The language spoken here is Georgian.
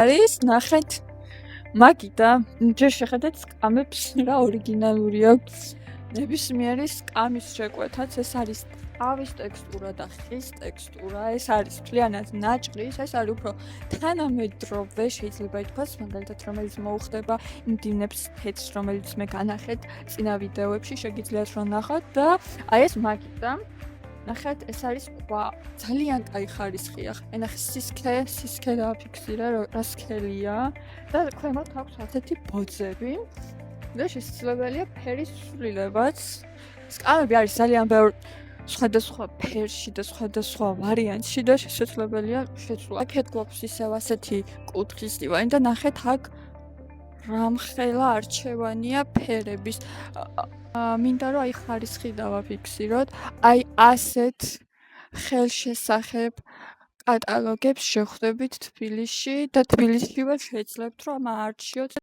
არის ნახეთ მაგიდა ჯერ შეხედეთ სკამებს რა ორიგინალური აქვს ნებისმიერი სკამის შეკვეთაც ეს არის თავის ტექსტურა და ხის ტექსტურა ეს არის მთლიანად ნაჭრის ეს არის უფრო თანამედროვე შეიძლება ითქვას მაგალითად რომელიც მოუხდება იმ დინებს თეთრს რომელიც მე განახეთ წინა ვიდეოებში შეგიძლიათ რომ ნახოთ და აი ეს მაგიდა ნახეთ ეს არის ყვა ძალიან კაი ხარისხია ენახე სისქე დააფიქსირე რა სქელია და ქვემოთ აქვს ასეთი ბოძები და შესაძლებელია ფერის ცვლილებაც სკამები არის ძალიან ბევრი სხვადასხვა ფერში და სხვადასხვა ვარიანტში და შესაძლებელია შეცვლა აქეთ გვაქვს ისევ ასეთი კუთხის დივანი და ნახეთ აქ რამხელა არჩევანია ფერების მინდა რომ აი ხარისხი დავაფიქსიროთ აი ასეთ ხელშესახებ კატალოგებს შეხვდებით თბილისში და თბილისშივე შეძლებთ რომ აარჩიოთ